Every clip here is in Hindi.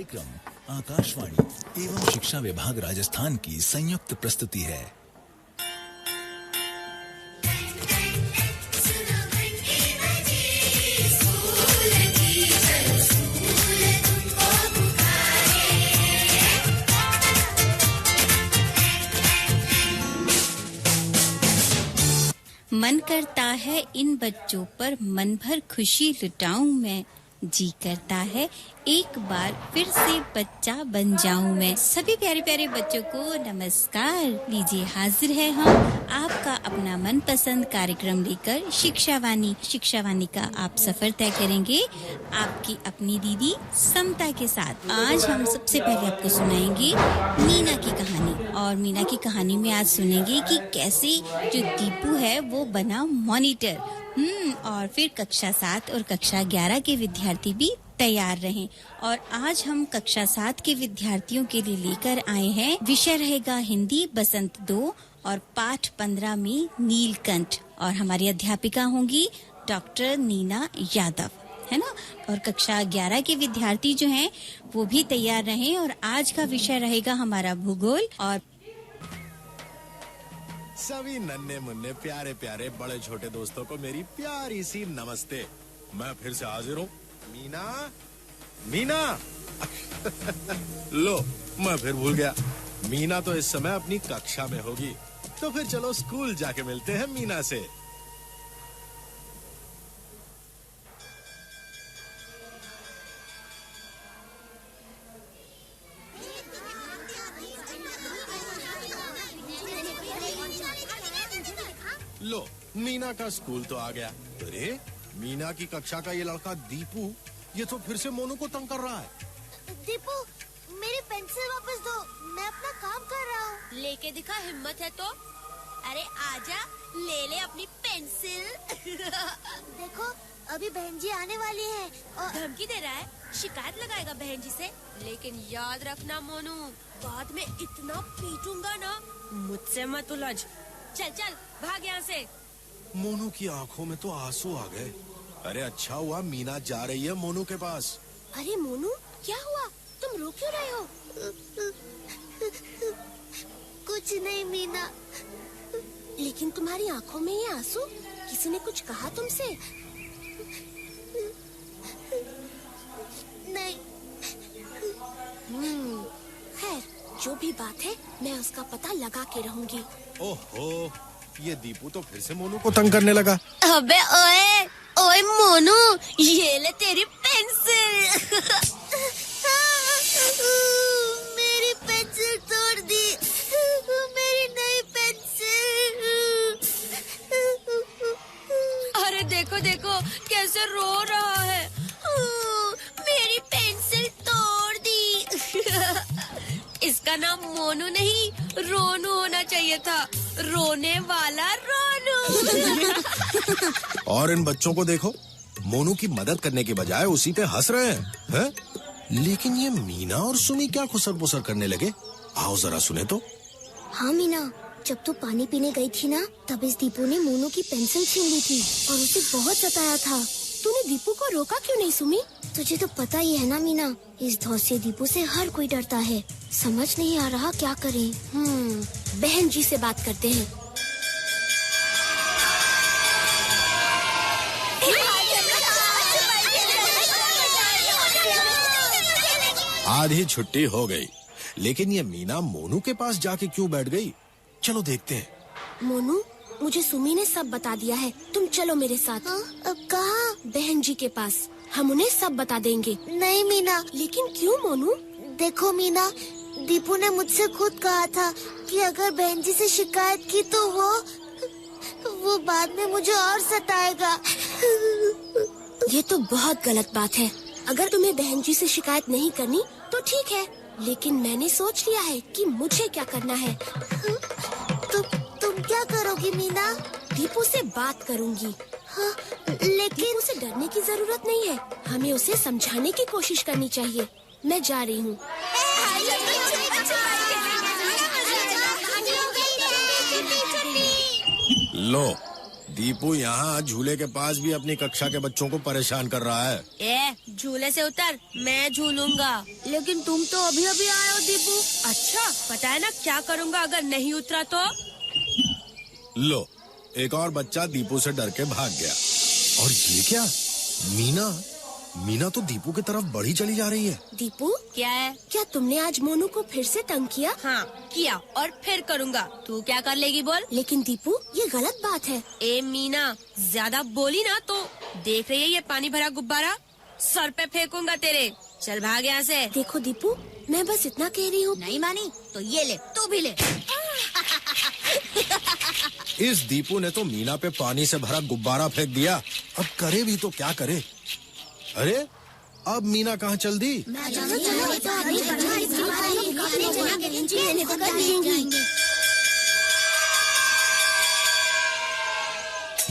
कार्यक्रम आकाशवाणी एवं शिक्षा विभाग राजस्थान की संयुक्त प्रस्तुति है। मन करता है इन बच्चों पर मन भर खुशी लुटाऊं मैं, जी करता है एक बार फिर से बच्चा बन जाऊं मैं। सभी प्यारे प्यारे बच्चों को नमस्कार। लीजिए हाजिर है हम आपका अपना मनपसंद कार्यक्रम लेकर शिक्षावाणी का आप सफर तय करेंगे आपकी अपनी दीदी समता के साथ। आज हम सबसे पहले आपको सुनाएंगे मीना की कहानी, और मीना की कहानी में आज सुनेंगे कि कैसे जो दीपू है वो बना मॉनिटर। और फिर कक्षा 7 और कक्षा 11 के विद्यार्थी भी तैयार रहें। और आज हम कक्षा 7 के विद्यार्थियों के लिए लेकर आए हैं, विषय रहेगा हिंदी बसंत 2 और पाठ 15 में नीलकंठ, और हमारी अध्यापिका होंगी डॉक्टर नीना यादव, है ना। और कक्षा 11 के विद्यार्थी जो हैं वो भी तैयार रहें। और आज का विषय रहेगा हमारा भूगोल। और सभी नन्हे मुन्ने प्यारे प्यारे बड़े छोटे दोस्तों को मेरी प्यारी सी नमस्ते। मैं फिर से हाजिर हूँ। मीना लो, मैं फिर भूल गया। मीना तो इस समय अपनी कक्षा में होगी, तो फिर चलो स्कूल जाके मिलते हैं मीना से। लो, मीना का स्कूल तो आ गया। अरे, मीना की कक्षा का ये लड़का दीपू, ये तो फिर से मोनू को तंग कर रहा है। दीपू, मेरी पेंसिल वापस दो, मैं अपना काम कर रहा हूँ। लेके दिखा, हिम्मत है तो। अरे आजा, ले ले अपनी पेंसिल। देखो, अभी बहन जी आने वाली है और धमकी दे रहा है, शिकायत लगाएगा बहन जी से। लेकिन याद रखना मोनू, बाद में इतना पीटूंगा ना, मुझसे मत उलझ। चल चल भाग यहाँ से। मोनू की आंखों में तो आंसू आ गए। अरे अच्छा हुआ मीना जा रही है मोनू के पास। अरे मोनू, क्या हुआ? तुम रो क्यों रहे हो? कुछ नहीं मीना। लेकिन तुम्हारी आंखों में ये आंसू, किसी ने कुछ कहा तुमसे? नहीं। खैर, जो भी बात है मैं उसका पता लगा के रहूंगी। ओहो, ये दीपू तो फिर से मोनू को तंग करने लगा। अबे ओए, ओए मोनू, ये ले तेरी पेंसिल। मेरी पेंसिल तोड़ दी, मेरी नई पेंसिल। अरे देखो देखो कैसे रो रहा है। मेरी पेंसिल तोड़ दी। इसका नाम मोनू नहीं, रोनू होना चाहिए था। रोने वाला रोनू। और इन बच्चों को देखो, मोनू की मदद करने के बजाय उसी पे हंस रहे हैं। लेकिन ये मीना और सुमी क्या खुसर पुसर करने लगे? आओ जरा सुने तो। हाँ मीना, जब तू पानी पीने गई थी ना, तब इस दीपू ने मोनू की पेंसिल छीन ली थी और उसे बहुत सताया था। तूने दीपू को रोका क्यों नहीं सुमी? तुझे तो पता ही है ना मीना, इस धौस से दीपू से हर कोई डरता है। समझ नहीं आ रहा क्या करें। बहन जी से बात करते हैं। आधी छुट्टी हो गई, लेकिन ये मीना मोनू के पास जाके क्यों बैठ गई? चलो देखते हैं। मोनू, मुझे सुमी ने सब बता दिया है, तुम चलो मेरे साथ। अब कहाँ? बहन जी के पास, हम उन्हें सब बता देंगे। नहीं मीना। लेकिन क्यों मोनू? देखो मीना, दीपू ने मुझसे खुद कहा था कि अगर बहन जी से शिकायत की तो वो बाद में मुझे और सताएगा। ये तो बहुत गलत बात है। अगर तुम्हें बहन जी से शिकायत नहीं करनी तो ठीक है, लेकिन मैंने सोच लिया है कि मुझे क्या करना है। तुम क्या करोगी मीना? दीपू से बात करूंगी। हाँ, लेकिन उसे डरने की जरूरत नहीं है, हमें उसे समझाने की कोशिश करनी चाहिए। मैं जा रही हूँ। लो, दीपू यहाँ झूले के पास भी अपनी कक्षा के बच्चों को परेशान कर रहा है। ए, झूले से उतर, मैं झूलूंगा। लेकिन तुम तो अभी अभी आए हो दीपू। अच्छा, पता है ना क्या करूँगा अगर नहीं उतरा तो? लो, एक और बच्चा दीपू से डर के भाग गया। और ये क्या? मीना तो दीपू की तरफ बढ़ी चली जा रही है। दीपू, क्या है? क्या तुमने आज मोनू को फिर से तंग किया? हाँ, किया और फिर करूँगा। तू क्या कर लेगी बोल? लेकिन दीपू, ये गलत बात है। ए मीना, ज्यादा बोली ना तो देख रही है ये पानी भरा गुब्बारा, सर पे फेंकूंगा तेरे। चल भाग यहाँ से। देखो दीपू, मैं बस इतना कह रही हूँ। नहीं मानी तो ये ले, तू भी ले। इस दीपू ने तो मीना पे पानी से भरा गुब्बारा फेंक दिया। अब करे भी तो क्या करे? अरे, अब मीना कहाँ चल दी?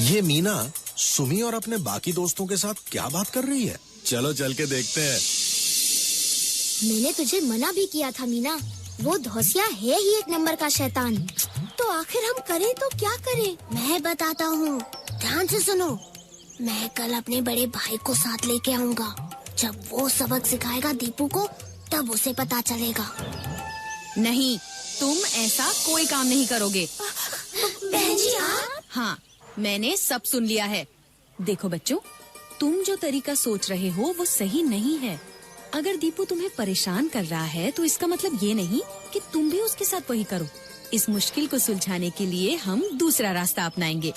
ये मीना सुमी और अपने बाकी दोस्तों के साथ क्या बात कर रही है? चलो चल के देखते हैं। मैंने तुझे मना भी किया था मीना, वो धौसिया है ही एक नंबर का शैतान। तो आखिर हम करें तो क्या करें? मैं बताता हूँ, ध्यान से सुनो। मैं कल अपने बड़े भाई को साथ लेके आऊंगा। जब वो सबक सिखाएगा दीपू को, तब उसे पता चलेगा। नहीं, तुम ऐसा कोई काम नहीं करोगे। बहन जी, आप? हाँ, मैंने सब सुन लिया है। देखो बच्चों, तुम जो तरीका सोच रहे हो वो सही नहीं है। अगर दीपू तुम्हें परेशान कर रहा है तो इसका मतलब ये नहीं कि तुम भी उसके साथ वही करो। इस मुश्किल को सुलझाने के लिए हम दूसरा रास्ता अपनाएंगे।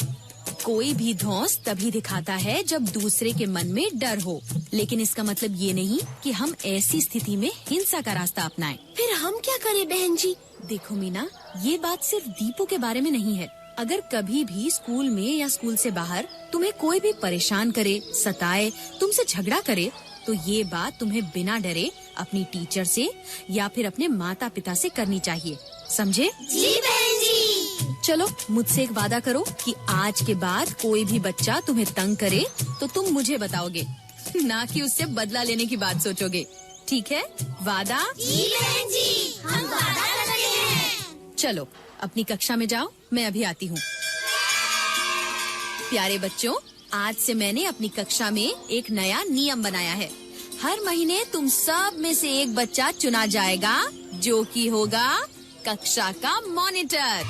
कोई भी धौंस तभी दिखाता है जब दूसरे के मन में डर हो, लेकिन इसका मतलब ये नहीं कि हम ऐसी स्थिति में हिंसा का रास्ता अपनाएं। फिर हम क्या करें बहन जी? देखो मीना, ये बात सिर्फ दीपू के बारे में नहीं है। अगर कभी भी स्कूल में या स्कूल से बाहर तुम्हें कोई भी परेशान करे, सताए, तुमसे झगड़ा करे, तो ये बात तुम्हें बिना डरे अपनी टीचर से या फिर अपने माता पिता से करनी चाहिए। समझे? जी बहन जी। चलो, मुझसे एक वादा करो कि आज के बाद कोई भी बच्चा तुम्हें तंग करे तो तुम मुझे बताओगे, ना कि उससे बदला लेने की बात सोचोगे। ठीक है? वादा? जी बहन जी, हम वादा करते हैं। चलो, अपनी कक्षा में जाओ, मैं अभी आती हूँ। प्यारे बच्चों, आज से मैंने अपनी कक्षा में एक नया नियम बनाया है। हर महीने तुम सब में से एक बच्चा चुना जाएगा जो कि होगा कक्षा का मॉनिटर।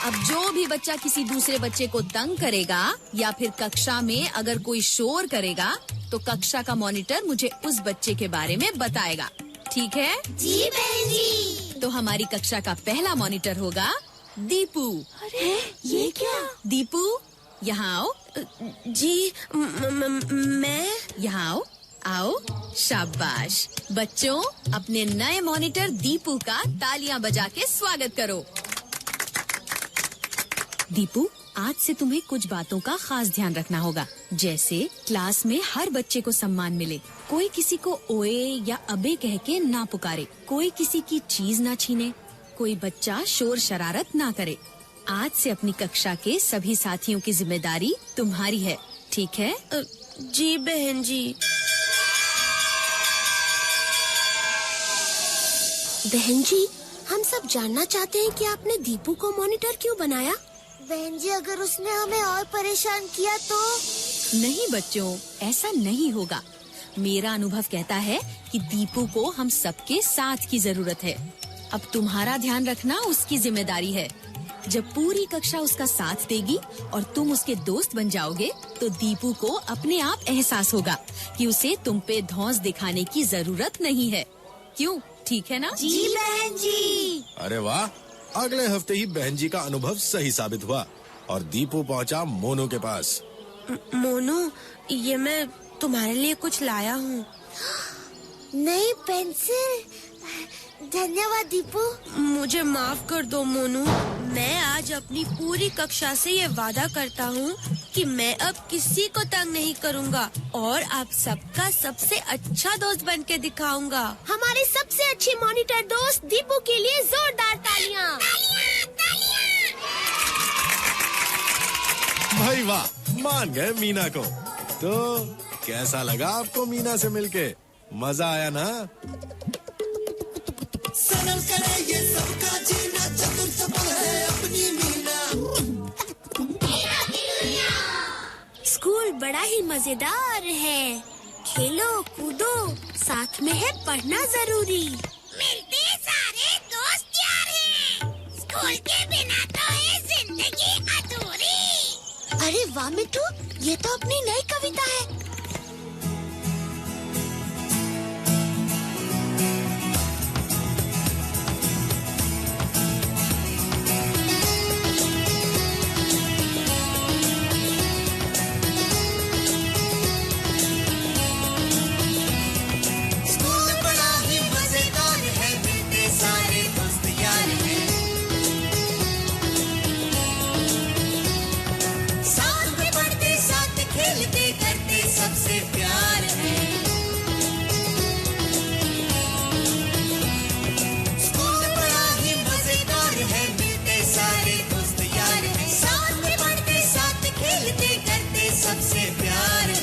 अब जो भी बच्चा किसी दूसरे बच्चे को तंग करेगा या फिर कक्षा में अगर कोई शोर करेगा तो कक्षा का मॉनिटर मुझे उस बच्चे के बारे में बताएगा। ठीक है? जी बहन जी। तो हमारी कक्षा का पहला मॉनिटर होगा दीपू। अरे, ये क्या? दीपू, यहाँ आओ। जी, मैं? यहाँ आओ, आओ। शाबाश बच्चों, अपने नए मॉनिटर दीपू का तालियां बजा के स्वागत करो। दीपू, आज से तुम्हें कुछ बातों का खास ध्यान रखना होगा, जैसे क्लास में हर बच्चे को सम्मान मिले, कोई किसी को ओए या अबे कह के ना पुकारे, कोई किसी की चीज ना छीने, कोई बच्चा शोर शरारत ना करे। आज से अपनी कक्षा के सभी साथियों की जिम्मेदारी तुम्हारी है। ठीक है? जी बहन जी। बहन जी, हम सब जानना चाहते हैं कि आपने दीपू को मॉनिटर क्यों बनाया? बहन जी, अगर उसने हमें और परेशान किया तो? नहीं बच्चों, ऐसा नहीं होगा। मेरा अनुभव कहता है कि दीपू को हम सबके साथ की जरूरत है। अब तुम्हारा ध्यान रखना उसकी जिम्मेदारी है। जब पूरी कक्षा उसका साथ देगी और तुम उसके दोस्त बन जाओगे तो दीपू को अपने आप एहसास होगा कि उसे तुम पे धौंस दिखाने की जरूरत नहीं है। क्यों? ठीक है ना? जी बहन जी। अरे वाह, अगले हफ्ते ही बहन जी का अनुभव सही साबित हुआ और दीपू पहुंचा मोनू के पास। मोनू, ये मैं तुम्हारे लिए कुछ लाया हूँ। नई पेंसिल। धन्यवाद दीपू। मुझे माफ कर दो मोनू। मैं आज अपनी पूरी कक्षा से ये वादा करता हूँ कि मैं अब किसी को तंग नहीं करूँगा और आप सबका सबसे अच्छा दोस्त बन के दिखाऊंगा। हमारे सबसे अच्छे मॉनिटर दोस्त दीपू के लिए जोरदार तालियां। भाई वाह, मान गए मीना को। तो कैसा लगा आपको मीना से मिलके? मजा आया ना? सरल करे ये सबका जीना, चतुर चपल है अपनी मीना। बड़ा ही मजेदार है। खेलो कूदो, साथ में है पढ़ना जरूरी। मिलते सारे दोस्त यार हैं। स्कूल के बिना तो है जिंदगी अधूरी। अरे वाह मिट्टू, ये तो अपनी नई कविता है। सबसे प्यार है। स्कूल बड़ा ही मजेदार है, मिलते सारे दोस्त यार हैं। साथ में पढ़ते, साथ खेलते, करते सबसे प्यार है।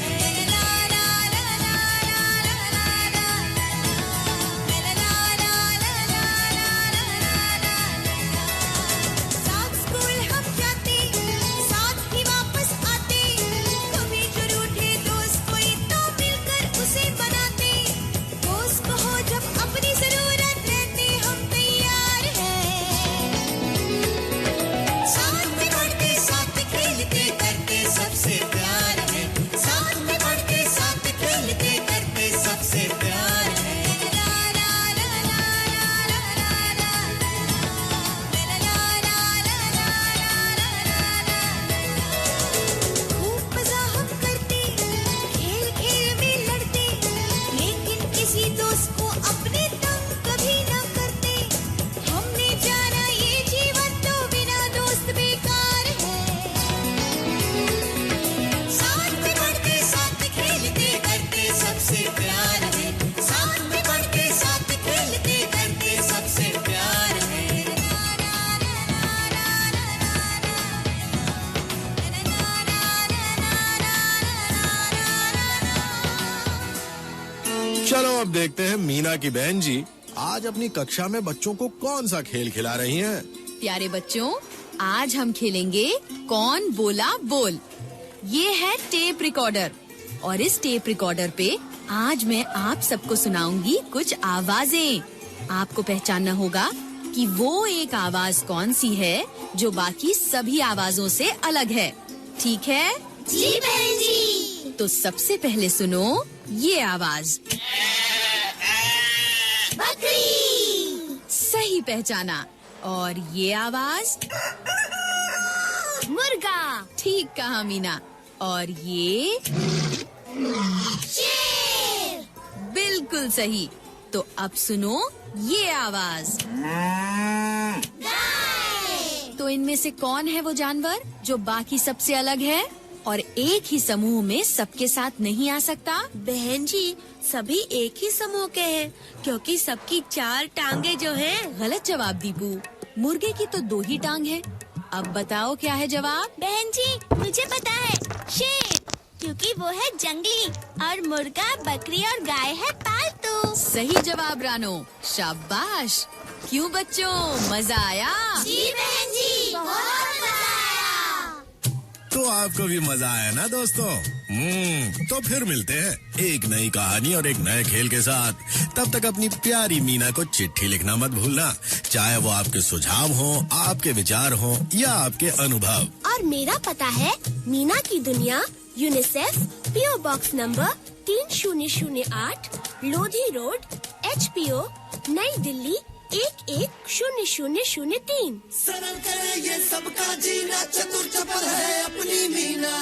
चलो अब देखते हैं मीना की बहन जी आज अपनी कक्षा में बच्चों को कौन सा खेल खिला रही हैं। प्यारे बच्चों, आज हम खेलेंगे कौन बोला बोल। ये है टेप रिकॉर्डर और इस टेप रिकॉर्डर पे आज मैं आप सबको सुनाऊंगी कुछ आवाजें। आपको पहचानना होगा कि वो एक आवाज कौन सी है जो बाकी सभी आवाजों से अलग है। ठीक है? जी बहन जी। तो सबसे पहले सुनो ये आवाज। बकरी। सही पहचाना। और ये आवाज? मुर्गा। ठीक कहा मीना। और ये? शेर। बिल्कुल सही। तो अब सुनो ये आवाज। गाय। तो इनमें से कौन है वो जानवर जो बाकी सबसे अलग है और एक ही समूह में सबके साथ नहीं आ सकता? बहन जी, सभी एक ही समूह के हैं क्योंकि सबकी 4 टांगे जो हैं। गलत जवाब दीपू। मुर्गे की तो 2 ही टांग है। अब बताओ क्या है जवाब? बहन जी, मुझे पता है, शेर, क्योंकि वो है जंगली और मुर्गा, बकरी और गाय है पालतू। सही जवाब रानो। शाबाश। क्यों बच्चों, मजा आया? जी बहन जी, बहुत मजा आया। तो आपको भी मजा आया ना दोस्तों? तो फिर मिलते हैं एक नई कहानी और एक नए खेल के साथ। तब तक अपनी प्यारी मीना को चिट्ठी लिखना मत भूलना, चाहे वो आपके सुझाव हो, आपके विचार हो या आपके अनुभव। और मेरा पता है मीना की दुनिया, UNICEF, PO box number 3008, Lodhi road, HPO, नई दिल्ली 110003। सरल करे ये सबका जीना, चतुर चपल है अपनी मीना।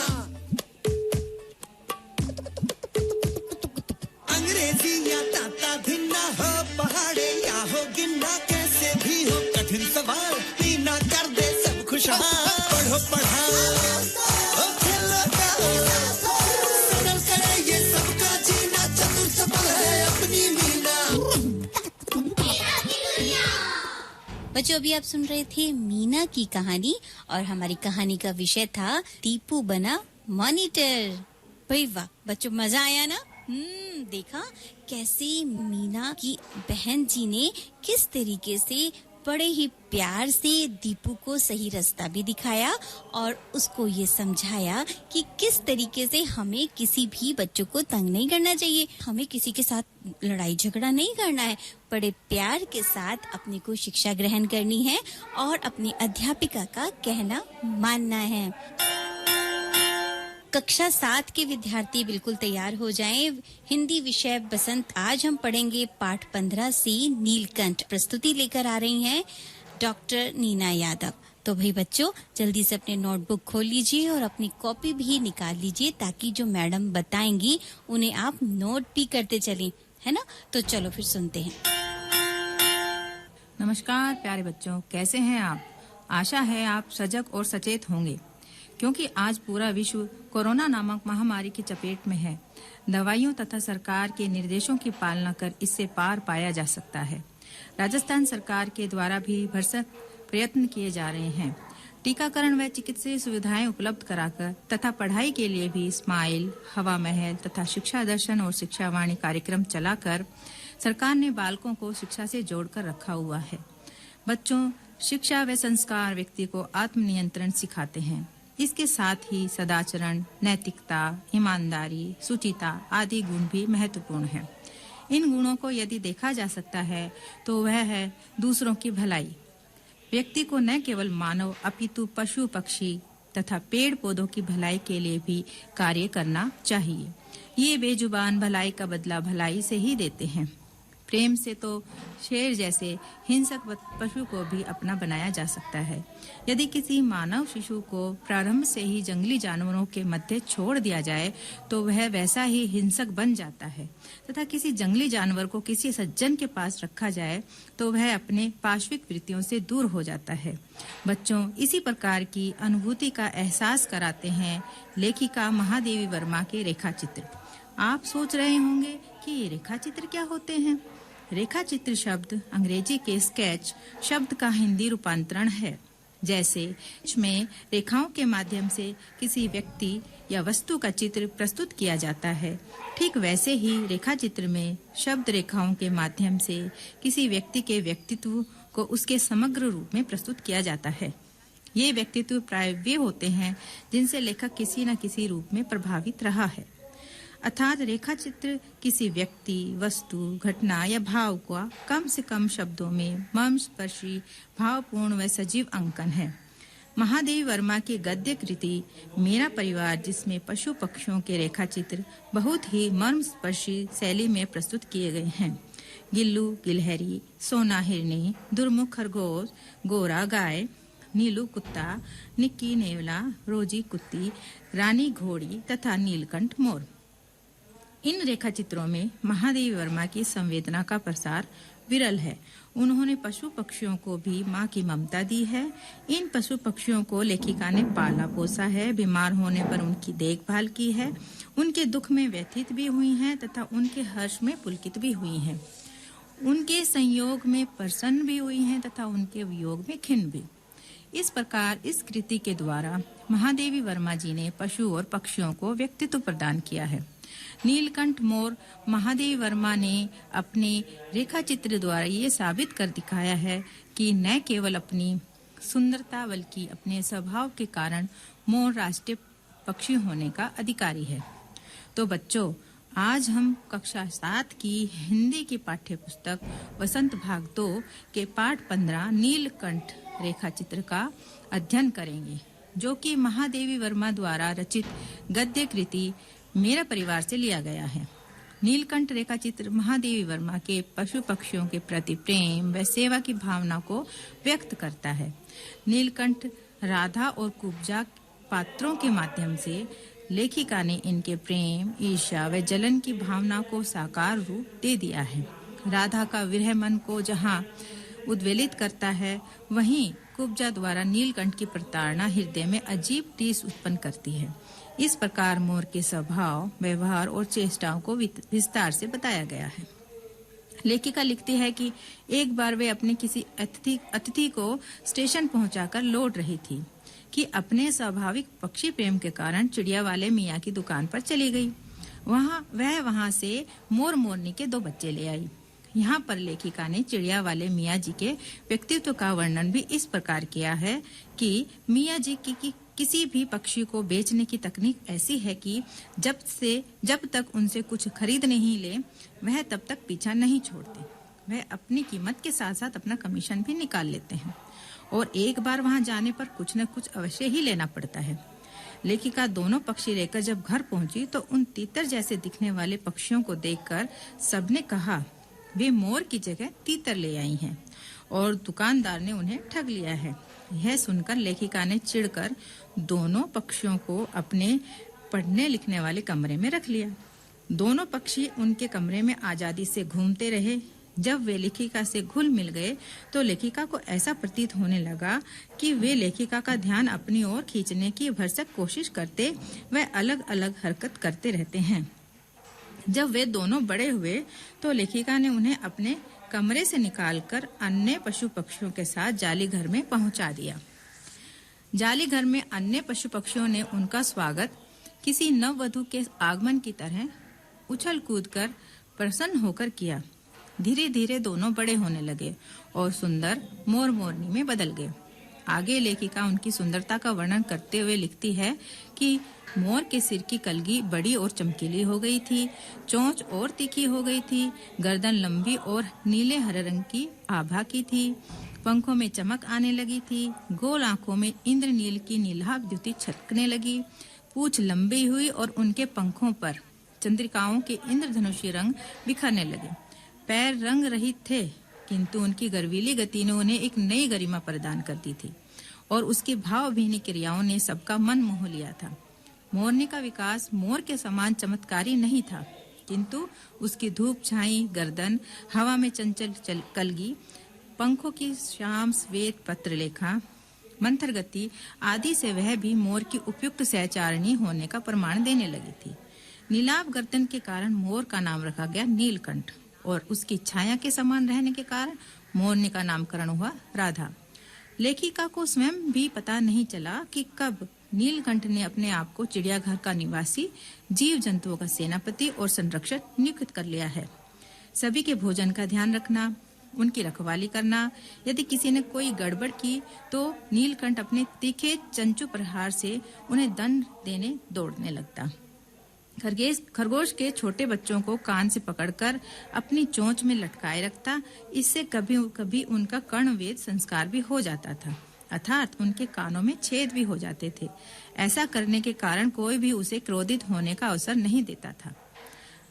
अंग्रेजी या ताता भिन्ना हो, पहाड़े या हो गिन्ना, कैसे भी हो कठिन सवाल, मीना कर दे सब खुशहाल। पढ़ो पढ़ाओ, खेलो गाओ, सरल करे ये सबका जीना, चतुर चपल है अपनी मीना। बच्चों, अभी आप सुन रहे थे मीना की कहानी और हमारी कहानी का विषय था टीपू बना मॉनिटर। भाई वाह बच्चों, मजा आया ना? देखा कैसे मीना की बहन जी ने किस तरीके से बड़े ही प्यार से दीपू को सही रास्ता भी दिखाया और उसको ये समझाया कि किस तरीके से हमें किसी भी बच्चों को तंग नहीं करना चाहिए, हमें किसी के साथ लड़ाई झगड़ा नहीं करना है, बड़े प्यार के साथ अपने को शिक्षा ग्रहण करनी है और अपनी अध्यापिका का कहना मानना है। कक्षा 7 के विद्यार्थी बिल्कुल तैयार हो जाएं। हिंदी विषय बसंत आज हम पढ़ेंगे पाठ 15 से नीलकंठ। प्रस्तुति लेकर आ रही हैं डॉक्टर नीना यादव। तो भाई बच्चों जल्दी से अपने नोटबुक खोल लीजिए और अपनी कॉपी भी निकाल लीजिए ताकि जो मैडम बताएंगी उन्हें आप नोट भी करते चलें, है ना। तो चलो फिर सुनते हैं। नमस्कार प्यारे बच्चों, कैसे हैं आप? आशा है आप सजग और सचेत होंगे क्योंकि आज पूरा विश्व कोरोना नामक महामारी की चपेट में है। दवाइयों तथा सरकार के निर्देशों की पालना कर इससे पार पाया जा सकता है। राजस्थान सरकार के द्वारा भी भरसक प्रयत्न किए जा रहे हैं। टीकाकरण व चिकित्सीय सुविधाएं उपलब्ध कराकर तथा पढ़ाई के लिए भी स्माइल, हवा महल तथा शिक्षा दर्शन और शिक्षावाणी कार्यक्रम चलाकर सरकार ने बालकों को शिक्षा से जोड़कर रखा हुआ है। बच्चों, शिक्षा व संस्कार व्यक्ति को आत्मनियंत्रण सिखाते हैं। इसके साथ ही सदाचरण, नैतिकता, ईमानदारी, शुचिता आदि गुण भी महत्वपूर्ण हैं। इन गुणों को यदि देखा जा सकता है तो वह है दूसरों की भलाई। व्यक्ति को न केवल मानव अपितु पशु पक्षी तथा पेड़ पौधों की भलाई के लिए भी कार्य करना चाहिए। ये बेजुबान भलाई का बदला भलाई से ही देते हैं। प्रेम से तो शेर जैसे हिंसक पशु को भी अपना बनाया जा सकता है। यदि किसी मानव शिशु को प्रारंभ से ही जंगली जानवरों के मध्य छोड़ दिया जाए तो वह वैसा ही हिंसक बन जाता है तथा किसी जंगली जानवर को किसी सज्जन के पास रखा जाए तो वह अपने पाशविक वृत्तियों से दूर हो जाता है। बच्चों, इसी प्रकार की अनुभूति का एहसास कराते हैं लेखिका महादेवी वर्मा के रेखाचित्र। आप सोच रहे होंगे कि ये रेखाचित्र क्या होते हैं। रेखाचित्र शब्द अंग्रेजी के स्केच शब्द का हिंदी रूपांतरण है। जैसे इसमें रेखाओं के माध्यम से किसी व्यक्ति या वस्तु का चित्र प्रस्तुत किया जाता है, ठीक वैसे ही रेखाचित्र में शब्द रेखाओं के माध्यम से किसी व्यक्ति के व्यक्तित्व को उसके समग्र रूप में प्रस्तुत किया जाता है। ये व्यक्तित्व प्राय वे होते हैं जिनसे लेखक किसी न किसी रूप में प्रभावित रहा है। अर्थात रेखाचित्र किसी व्यक्ति, वस्तु, घटना या भाव का कम से कम शब्दों में मर्मस्पर्शी, भावपूर्ण व सजीव अंकन है। महादेवी वर्मा की गद्य कृति मेरा परिवार, जिसमें पशु पक्षियों के रेखाचित्र बहुत ही मर्मस्पर्शी शैली में प्रस्तुत किए गए हैं। गिल्लू गिलहरी, सोना हिरनी, दुर्मुख खरगोश, गोरा गाय, नीलू कुत्ता, निक्की नेवला, रोजी कुत्ती, रानी घोड़ी तथा नीलकंठ मोर। इन रेखाचित्रों में महादेवी वर्मा की संवेदना का प्रसार विरल है। उन्होंने पशु पक्षियों को भी माँ की ममता दी है। इन पशु पक्षियों को लेखिका ने पाला पोसा है, बीमार होने पर उनकी देखभाल की है, उनके दुख में व्यथित भी हुई हैं तथा उनके हर्ष में पुलकित भी हुई हैं, उनके संयोग में प्रसन्न भी हुई हैं तथा उनके वियोग में खिन्न भी। इस प्रकार इस कृति के द्वारा महादेवी वर्मा जी ने पशु और पक्षियों को व्यक्तित्व प्रदान किया है। नीलकंठ मोर महादेवी वर्मा ने अपने रेखाचित्र द्वारा ये साबित कर दिखाया है कि न केवल अपनी सुंदरता बल्कि अपने स्वभाव के कारण मोर राष्ट्रीय पक्षी होने का अधिकारी है। तो बच्चों, आज हम कक्षा 7 की हिंदी की पाठ्य पुस्तक बसंत भाग 2 के पाठ 15 नीलकंठ रेखाचित्र का अध्ययन करेंगे, जो कि महादेवी वर्मा द्वारा रचित गद्य कृति मेरा परिवार से लिया गया है। नीलकंठ रेखाचित्र महादेवी वर्मा के पशु पक्षियों के प्रति प्रेम व सेवा की भावना को व्यक्त करता है। नीलकंठ, राधा और कुब्जा पात्रों के माध्यम से लेखिका ने इनके प्रेम, ईर्ष्या व जलन की भावना को साकार रूप दे दिया है। राधा का विरह मन को जहाँ उद्वेलित करता है, वहीं कुब्जा द्वारा नीलकंठ की प्रताड़ना हृदय में अजीब टीस उत्पन्न करती है। इस प्रकार मोर के स्वभाव, व्यवहार और चेष्टाओं को विस्तार से बताया गया है। लेखिका लिखती है कि एक बार वे अपने किसी अतिथि को स्टेशन पहुंचाकर लौट रही थी कि अपने स्वाभाविक पक्षी प्रेम के कारण चिड़िया वाले मियाँ की दुकान पर चली गई। वहां से मोर मोरनी के 2 बच्चे ले आई। यहाँ पर लेखिका ने चिड़िया वाले मियाँ जी के व्यक्तित्व का वर्णन भी इस प्रकार किया है कि मियाँ जी की किसी भी पक्षी को बेचने की तकनीक ऐसी है कि जब तक उनसे कुछ खरीद नहीं ले वह तब तक पीछा नहीं छोड़ते। वह अपनी कीमत के साथ साथ अपना कमीशन भी निकाल लेते हैं और एक बार वहां जाने पर कुछ न कुछ अवश्य ही लेना पड़ता है। लेखिका दोनों पक्षी लेकर जब घर पहुंची तो उन तीतर जैसे दिखने वाले पक्षियों को देखकर सबने कहा वे मोर की जगह तीतर ले आई हैं और दुकानदार ने उन्हें ठग लिया है। यह सुनकर लेखिका ने चिढ़कर दोनों पक्षियों को अपने पढ़ने लिखने वाले कमरे में रख लिया। दोनों पक्षी उनके कमरे में आजादी से घूमते रहे। जब वे लेखिका से घुल मिल गए तो लेखिका को ऐसा प्रतीत होने लगा कि वे लेखिका का ध्यान अपनी ओर खींचने की भरसक कोशिश करते व अलग-अलग हरकत करते रहते हैं। जब वे दोनों बड़े हुए तो लेखिका ने उन्हें अपने कमरे से निकालकर अन्य पशु पक्षियों के साथ जाली घर में पहुंचा दिया। जाली घर में अन्य पशु पक्षियों ने उनका स्वागत किसी नववधु के आगमन की तरह उछल कूदकर प्रसन्न होकर किया। धीरे धीरे दोनों बड़े होने लगे और सुंदर मोर मोरनी में बदल गए। आगे लेखिका उनकी सुंदरता का वर्णन करते हुए लिखती है कि मोर के सिर की कलगी बड़ी और चमकीली हो गई थी, चोंच और तीखी हो गई थी, गर्दन लंबी और नीले हरे रंग की आभा की थी, पंखों में चमक आने लगी थी, गोल आंखों में इंद्रनील की नीलाभ द्युति छलकने लगी, पूंछ लंबी हुई और उनके पंखों पर चंद्रिकाओं के इंद्रधनुषी रंग बिखरने लगे। पैर रंग रहित थे किंतु उनकी गर्वीली गति ने उन्हें एक नई गरिमा प्रदान कर दी थी और उसकी भावभीनी क्रियाओं ने सबका मन मोह लिया था। मोरनी का विकास मोर के समान चमत्कारी नहीं था किंतु उसकी धूप छाई गर्दन, हवा में चंचल कलगी, पंखों की श्याम श्वेत पत्रलेखा, मंथर गति आदि से वह भी मोर की उपयुक्त सहचारिणी होने का प्रमाण देने लगी थी। नीलाभ गर्दन के कारण मोर का नाम रखा गया नीलकंठ और उसकी छाया के समान रहने के कारण मोरनी का नामकरण हुआ राधा। लेखिका को स्वयं भी पता नहीं चला कि कब नीलकंठ ने अपने आप को चिड़ियाघर का निवासी, जीव जंतुओं का सेनापति और संरक्षक नियुक्त कर लिया है। सभी के भोजन का ध्यान रखना, उनकी रखवाली करना, यदि किसी ने कोई गड़बड़ की तो नीलकंठ अपने तीखे चंचू प्रहार से उन्हें दंड देने दौड़ने लगता। खरगोश के छोटे बच्चों को कान से पकड़कर अपनी चोंच में लटकाए रखता। इससे कभी-कभी उनका कर्णवेध संस्कार भी हो जाता था, अर्थात उनके कानों में छेद भी हो जाते थे। ऐसा करने के कारण कोई भी उसे क्रोधित होने का अवसर नहीं देता था।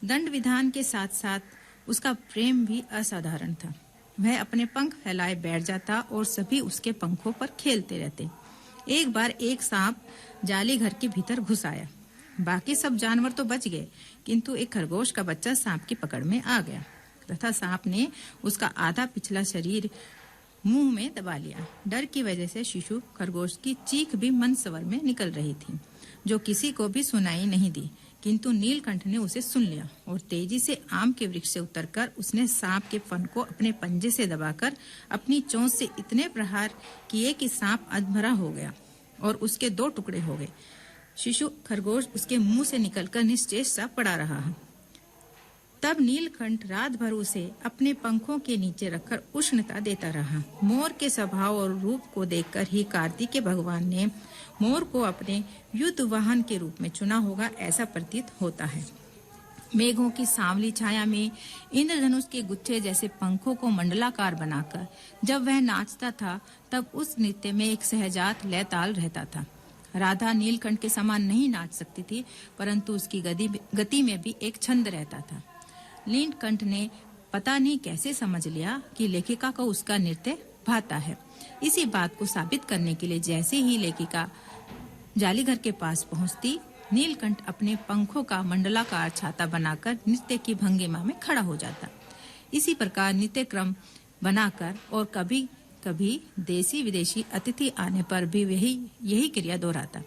दंड विधान के साथ-साथ उसका प्रेम भी असाधारण था। वह अपने पंख फैलाए बैठ जाता और सभी उसके पंखों पर खेलते रहते। एक बार एक सांप जाली घर के भीतर घुस आया। बाकी सब जानवर तो बच गए किंतु एक खरगोश का बच्चा सांप की पकड़ में आ गया तथा सांप ने उसका आधा पिछला शरीर मुंह में दबा लिया। डर की वजह से शिशु खरगोश की चीख भी मन स्वर में निकल रही थी जो किसी को भी सुनाई नहीं दी, किंतु नीलकंठ ने उसे सुन लिया और तेजी से आम के वृक्ष से उतरकर उसने सांप के फन को अपने पंजे से दबाकर अपनी चोंच से इतने प्रहार किए कि सांप अधमरा हो गया और उसके 2 टुकड़े हो गए। शिशु खरगोश उसके मुंह से निकलकर निश्चेष सा पड़ा रहा। तब नीलकंठ रात भर उसे अपने पंखों के नीचे रखकर उष्णता देता रहा। मोर के स्वभाव और रूप को देखकर ही कार्तिकेय भगवान ने मोर को अपने युद्ध वाहन के रूप में चुना होगा, ऐसा प्रतीत होता है। मेघों की सांवली छाया में इंद्रधनुष के गुच्छे जैसे पंखों को मंडलाकार बनाकर जब वह नाचता था तब उस नृत्य में एक सहजात लय ताल रहता था। राधा नीलकंठ के समान नहीं नाच सकती थी परंतु उसकी गति में भी एक छंद रहता था। नीलकंठ ने पता नहीं कैसे समझ लिया कि लेखिका को उसका नृत्य भाता है। इसी बात को साबित करने के लिए जैसे ही लेखिका जालीघर के पास पहुंचती, नीलकंठ अपने पंखों का मंडलाकार छाता बनाकर नृत्य की भंगिमा में खड़ा हो जाता। इसी प्रकार नृत्य क्रम बनाकर और कभी देसी विदेशी अतिथि आने पर भी यही क्रिया दोहराता।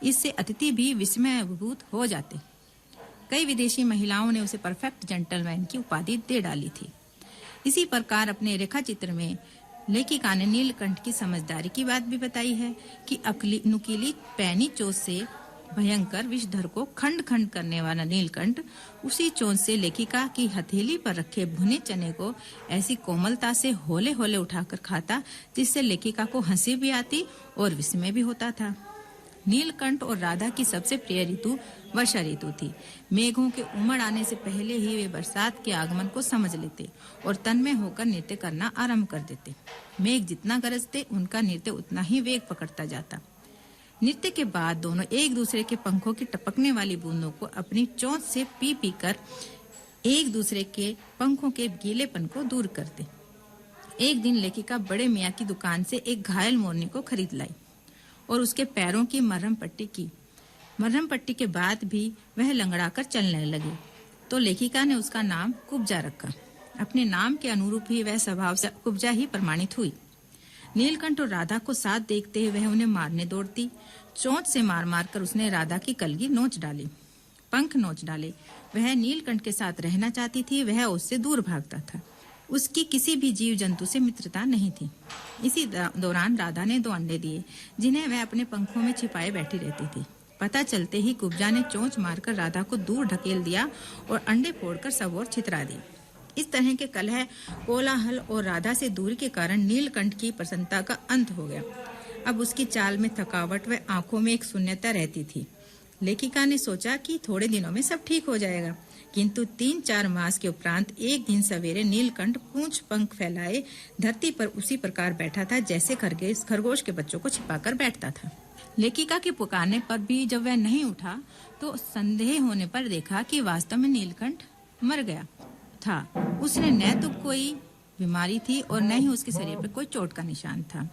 इससे अतिथि भी विस्मयभूत हो जाते। कई विदेशी महिलाओं ने उसे परफेक्ट जेंटलमैन की उपाधि दे डाली थी। इसी प्रकार अपने रेखा चित्र में लेखिका ने नीलकंठ की समझदारी की बात भी बताई है कि नुकीली पैनी चोट से भयंकर विषधर को खंड खंड करने वाला नीलकंठ उसी चोंच से लेखिका की हथेली पर रखे भुने चने को ऐसी कोमलता से होले होले उठाकर खाता जिससे लेखिका को हंसी भी आती और विस्मय भी होता था। नीलकंठ और राधा की सबसे प्रिय ऋतु वर्षा ऋतु थी। मेघों के उमड़ आने से पहले ही वे बरसात के आगमन को समझ लेते और तन्मय होकर नृत्य करना आरंभ कर देते। मेघ जितना गरजते उनका नृत्य उतना ही वेग पकड़ता जाता। नृत्य के बाद दोनों एक दूसरे के पंखों की टपकने वाली बूंदों को अपनी चोंच से पी पी कर एक दूसरे के पंखों के गीलेपन को दूर करते। एक दिन लेखिका बड़े मियाँ की दुकान से एक घायल मोरनी को खरीद लाई और उसके पैरों की मरहम पट्टी की। मरहम पट्टी के बाद भी वह लंगड़ाकर चलने लगी तो लेखिका ने उसका नाम कुब्जा रखा। अपने नाम के अनुरूप ही वह स्वभाव से कुब्जा ही प्रमाणित हुई। नीलकंठ और राधा को साथ देखते ही वह उन्हें मारने दौड़ती। चोंच से मार मार कर उसने राधा की कलगी नोच डाली, पंख नोच डाले। वह नीलकंठ के साथ रहना चाहती थी, वह उससे दूर भागता था। उसकी किसी भी जीव जंतु से मित्रता नहीं थी। इसी दौरान राधा ने 2 अंडे दिए जिन्हें वह अपने पंखों में छिपाए बैठी रहती थी। पता चलते ही कुब्जा ने चोंच मारकर राधा को दूर ढकेल दिया और अंडे फोड़कर सब ओर छितरा दिए। इस तरह के कलह, कोलाहल और राधा से दूरी के कारण नीलकंठ की प्रसन्नता का अंत हो गया। अब उसकी चाल में थकावट व आंखों में एक शून्यता रहती थी। लेखिका ने सोचा कि थोड़े दिनों में सब ठीक हो जाएगा, किंतु 3-4 मास के उपरांत एक दिन सवेरे नीलकंठ पूंछ पंख फैलाए धरती पर उसी प्रकार बैठा था जैसे खरगोश के बच्चों को छिपाकर बैठता था। लेखिका के पुकारने पर भी जब वह नहीं उठा तो संदेह होने पर देखा कि वास्तव में नीलकंठ मर गया था। उसने न तो कोई बीमारी थी और न ही उसके शरीर पर कोई चोट का निशान था।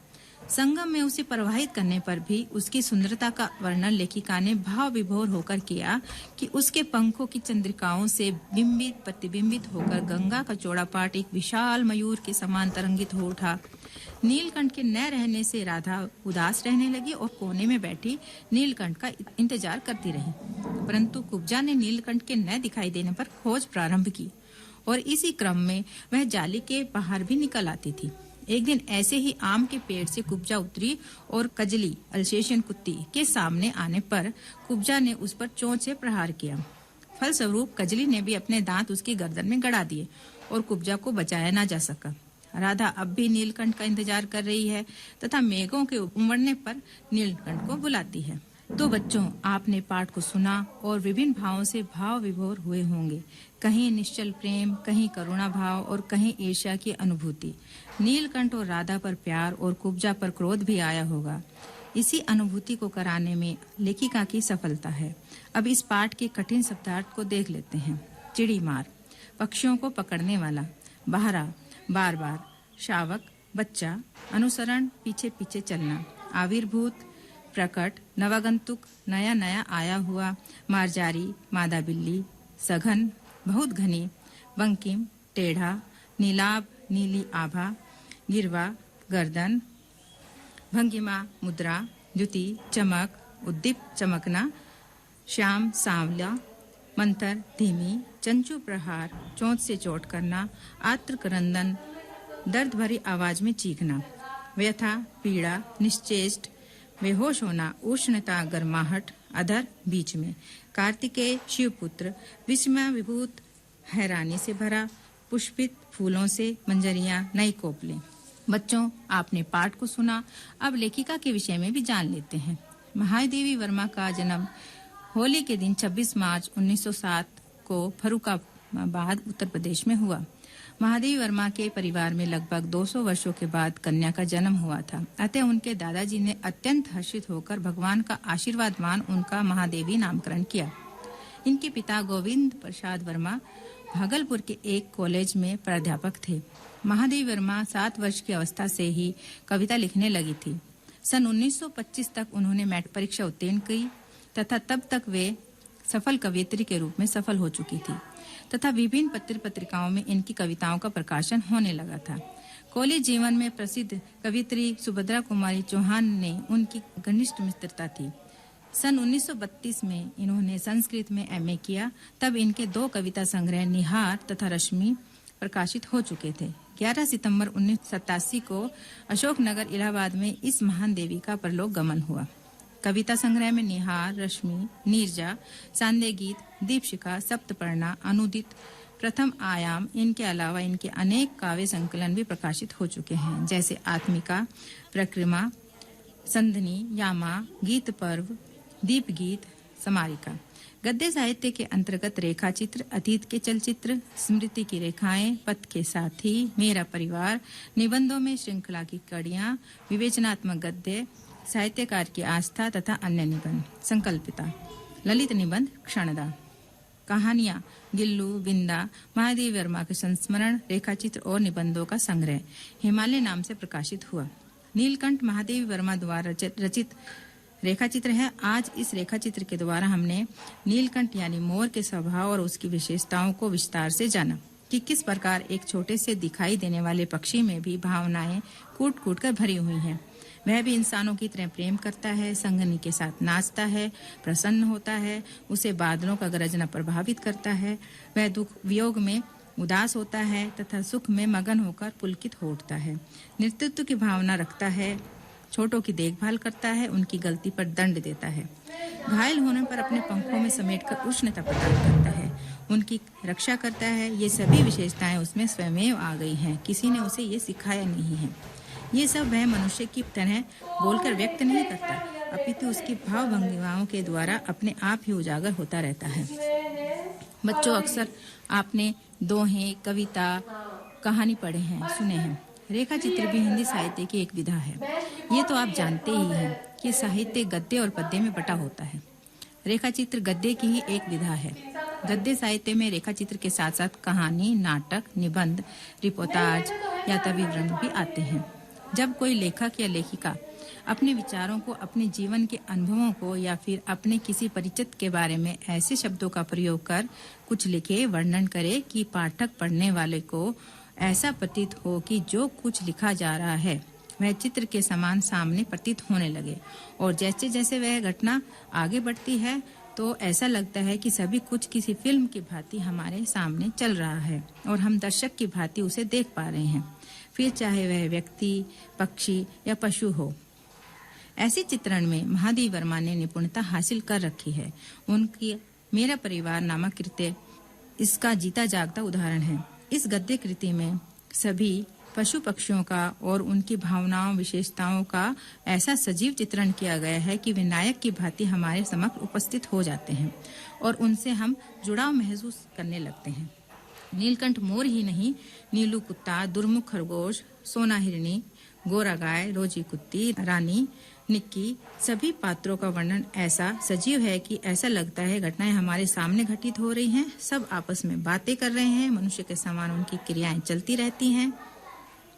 संगम में उसे प्रवाहित करने पर भी उसकी सुंदरता का वर्णन लेखिका ने भाव विभोर होकर किया कि उसके पंखों की चंद्रिकाओं से बिंबित प्रतिबिंबित होकर गंगा का चौड़ा पाट एक विशाल मयूर के समान तरंगित हो उठा। नीलकंठ के न रहने से राधा उदास रहने लगी और कोने में बैठी नीलकंठ का इंतजार करती रही। परंतु कुब्जा ने नीलकंठ के न दिखाई देने पर खोज प्रारंभ की और इसी क्रम में वह जाली के बाहर भी निकल आती थी। एक दिन ऐसे ही आम के पेड़ से कुब्जा उतरी और कजली अल्सेशियन कुत्ती के सामने आने पर कुब्जा ने उस पर चोंच से प्रहार किया। फलस्वरूप कजली ने भी अपने दांत उसकी गर्दन में गड़ा दिए और कुब्जा को बचाया ना जा सका। राधा अब भी नीलकंठ का इंतजार कर रही है तथा मेघों के उमड़ने पर नीलकंठ को बुलाती है। तो बच्चों, आपने पाठ को सुना और विभिन्न भावों से भाव विभोर हुए होंगे। कहीं निश्चल प्रेम, कहीं करुणा भाव और कहीं ईर्ष्या की अनुभूति। नीलकंठ और राधा पर प्यार और कुब्जा पर क्रोध भी आया होगा। इसी अनुभूति को कराने में लेखिका की सफलता है। अब इस पाठ के कठिन शब्दार्थ को देख लेते हैं। चिड़ी मार, पक्षियों को पकड़ने वाला, बहरा, बार बार, शावक, बच्चा, अनुसरण, पीछे पीछे चलना, आविर्भूत, प्रकट, नवागंतुक, नया नया आया हुआ, मारजारी, मादा बिल्ली, सघन, बहुत घनी, बंकिम, टेढ़ा, नीलाभ, नीली आभा, गिरवा, गर्दन, भंगिमा, मुद्रा, द्युति, चमक, उद्दीप, चमकना, श्याम, सांवला, मंतर, धीमी, चंचू प्रहार, चोंच से चोट करना, आत्र करंदन, दर्द भरी आवाज में चीखना, व्यथा, पीड़ा, निश्चेष्ट, बेहोश होना, उष्णता, गर्माहट, अधर, बीच में, कार्तिकेय, शिवपुत्र, विस्मय विभूत, हैरानी से भरा, पुष्पित, फूलों से, मंजरियां, नई कोपलें। बच्चों, आपने पाठ को सुना, अब लेखिका के विषय में भी जान लेते हैं। महादेवी वर्मा का जन्म होली के दिन 26 मार्च 1907 को फर्रुखाबाद, उत्तर प्रदेश में हुआ। महादेवी वर्मा के परिवार में लगभग 200 वर्षों के बाद कन्या का जन्म हुआ था। अतः उनके दादाजी ने अत्यंत हर्षित होकर भगवान का आशीर्वाद मान उनका महादेवी नामकरण किया। इनके पिता गोविंद प्रसाद वर्मा भागलपुर के एक कॉलेज में प्राध्यापक थे। महादेवी वर्मा 7 वर्ष की अवस्था से ही कविता लिखने लगी थी। सन 1925 तक उन्होंने मैट्रिक परीक्षा उत्तीर्ण की तथा तब तक वे सफल कवयित्री के रूप में सफल हो चुकी थी तथा विभिन्न पत्र पत्रिकाओं में इनकी कविताओं का प्रकाशन होने लगा था। कॉलेज जीवन में प्रसिद्ध कवयित्री सुभद्रा कुमारी चौहान ने उनकी घनिष्ठ मित्रता थी। सन 1932 में इन्होंने संस्कृत में एमए किया। तब इनके 2 कविता संग्रह निहार तथा रश्मि प्रकाशित हो चुके थे। 11 सितंबर 1987 को अशोकनगर इलाहाबाद में इस महान देवी का परलोक गमन हुआ। कविता संग्रह में निहार, रश्मि, नीरजा, सांदे गीत, दीपशिखा, सप्तपर्णा, अनुदित, प्रथम आयाम, इनके अलावा इनके अनेक काव्य संकलन भी प्रकाशित हो चुके हैं, जैसे आत्मिका, प्रक्रिमा, संधनी, यामा, गीत पर्व, दीप गीत, समारिका। गद्य साहित्य के अंतर्गत रेखा चित्र, अतीत के चलचित्र, स्मृति की रेखाएं, पथ के साथी, मेरा परिवार, निबंधों में श्रृंखला की कड़ियां, विवेचनात्मक गद्य, साहित्यकार की आस्था तथा अन्य निबंध, संकल्पिता, ललित निबंध, क्षणदा, कहानियां, गिल्लू, बिंदा, महादेवी वर्मा के संस्मरण, रेखाचित्र और निबंधों का संग्रह हिमालय नाम से प्रकाशित हुआ। नीलकंठ महादेवी वर्मा द्वारा रचित रेखाचित्र है। आज इस रेखाचित्र के द्वारा हमने नीलकंठ यानी मोर के स्वभाव और उसकी विशेषताओं को विस्तार से जाना कि किस प्रकार एक छोटे से दिखाई देने वाले पक्षी में भी भावनाएं कूट-कूट कर भरी हुई हैं। वह भी इंसानों की तरह प्रेम करता है, संगनी के साथ नाचता है, प्रसन्न होता है, उसे बादलों का गरजना प्रभावित करता है। वह दुख वियोग में उदास होता है तथा सुख में मगन होकर पुलकित हो उठता है। नेतृत्व की भावना रखता है, छोटों की देखभाल करता है, उनकी गलती पर दंड देता है, घायल होने पर अपने पंखों में समेटकर उष्णता प्रदान करता है, उनकी रक्षा करता है। ये सभी विशेषताएं उसमें स्वयमेव आ गई हैं, किसी ने उसे ये सिखाया नहीं है। ये सब वह मनुष्य की तरह बोलकर व्यक्त नहीं करता, अपितु उसकी भाव भंगिमाओं के द्वारा अपने आप ही उजागर होता रहता है। बच्चों, अक्सर आपने दोहे, कविता, कहानी पढ़े हैं, सुने हैं। रेखा चित्र भी हिंदी साहित्य की एक विधा है। ये तो आप जानते ही हैं कि साहित्य गद्य और पद्य में बटा होता है। रेखा चित्र गद्य की ही एक विधा है। गद्य साहित्य में रेखा चित्र के साथ साथ कहानी, नाटक, निबंध, रिपोर्टाज या विवरण भी आते हैं। जब कोई लेखक या लेखिका अपने विचारों को, अपने जीवन के अनुभवों को या फिर अपने किसी परिचित के बारे में ऐसे शब्दों का प्रयोग कर कुछ लिखे, वर्णन करे कि पाठक, पढ़ने वाले को ऐसा प्रतीत हो कि जो कुछ लिखा जा रहा है वह चित्र के समान सामने प्रतीत होने लगे, और जैसे जैसे वह घटना आगे बढ़ती है तो ऐसा लगता है कि सभी कुछ किसी फिल्म की भांति हमारे सामने चल रहा है और हम दर्शक की भांति उसे देख पा रहे हैं, फिर चाहे वह व्यक्ति, पक्षी या पशु हो। ऐसे चित्रण में महादेवी वर्मा ने निपुणता हासिल कर रखी है। उनकी मेरा परिवार नामक कृत्य इसका जीता जागता उदाहरण है। इस गद्य कृति में सभी पशु पक्षियों का और उनकी भावनाओं, विशेषताओं का ऐसा सजीव चित्रण किया गया है कि वे नायक की भांति हमारे समक्ष उपस्थित हो जाते हैं और उनसे हम जुड़ाव महसूस करने लगते हैं। नीलकंठ मोर ही नहीं, नीलू कुत्ता, दुर्मुख खरगोश, सोना हिरनी, गोरा गाय, रोजी कुत्ती, रानी, निक्की, सभी पात्रों का वर्णन ऐसा सजीव है कि ऐसा लगता है घटनाएं हमारे सामने घटित हो रही हैं। सब आपस में बातें कर रहे हैं, मनुष्य के समान उनकी क्रियाएं चलती रहती हैं,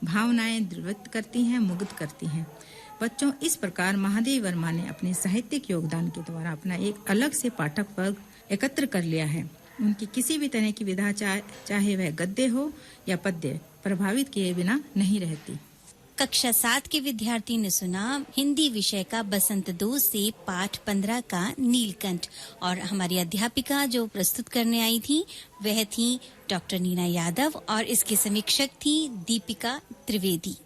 भावनाएं द्रवित करती हैं, मुग्ध करती हैं। बच्चों, इस प्रकार महादेवी वर्मा ने अपने साहित्यिक योगदान के द्वारा अपना एक अलग से पाठक वर्ग एकत्र कर लिया है। उनकी किसी भी तरह की विधा, चाहे वह गद्य हो या पद्य, प्रभावित किए बिना नहीं रहती। कक्षा 7 के विद्यार्थी ने सुना हिंदी विषय का बसंत 2 से पाठ 15 का नीलकंठ, और हमारी अध्यापिका जो प्रस्तुत करने आई थी वह थी डॉक्टर नीना यादव और इसकी समीक्षक थी दीपिका त्रिवेदी।